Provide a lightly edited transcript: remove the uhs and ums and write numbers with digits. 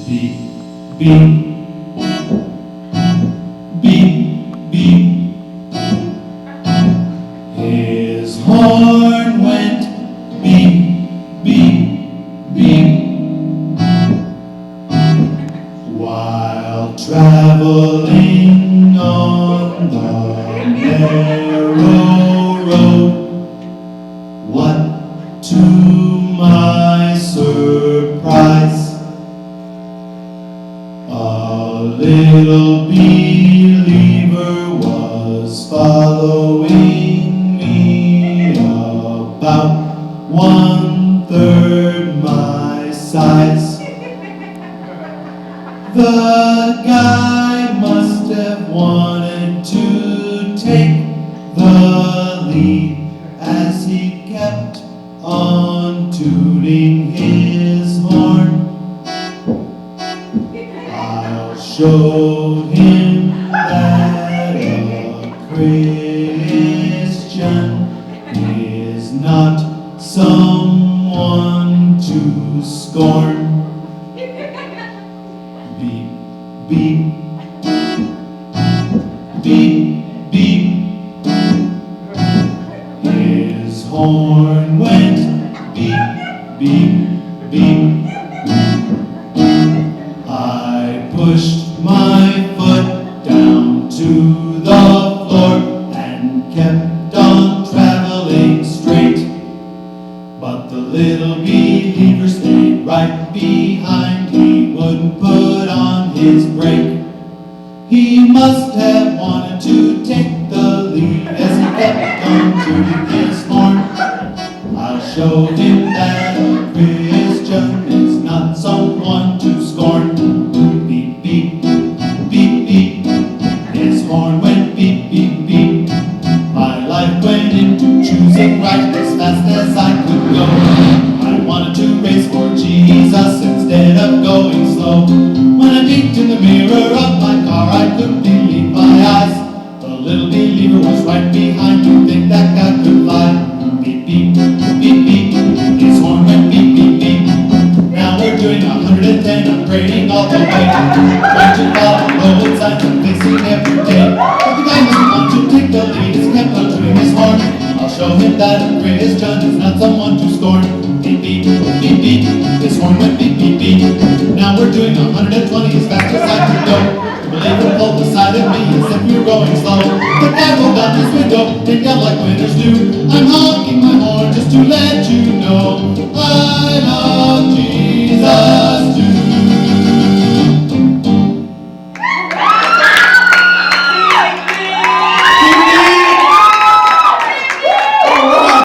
Beep, beep, beep, beep. His horn went beep, beep, beep. While traveling on the narrow road, what to my surprise, a little believer was following me, about 1/3 my size. The guy must have wanted to take the lead as he kept on tooting his horn. I'll show him that a Christian is not someone to scorn. Beep, beep, beep, beep. His horn went beep, beep, beep. I pushed my foot down to the floor and kept on traveling straight. But the little believer stayed right behind. He wouldn't put on his brake. He must have wanted to take the lead as he kept on tooting his horn. I'll show him that a Christian is not someone to scorn. Beep, beep, beep, beep. His horn went beep, beep, beep. My life went into choosing right as fast as I could go. I wanted to race for Jesus instead of going slow. When I peeked in the mirror of my car, I couldn't believe my eyes. The little believer was right behind. You'd think that guy could fly. Beep, beep, beep, beep. His horn went beep, beep, beep. Now we're doing 110, upgrading all the way. Trying to follow road signs I'm facing every day. But the guy doesn't want to take the lead, he's kept on tooting his horn. I'll show him that a Christian is not someone to scorn. Beep, beep, beep, beep. His horn went beep, beep, beep. Now we're doing 120 as fast as I could go. The believer pulled beside of me as if we were going slow. The guy rolled down his window and yelled like winners do. I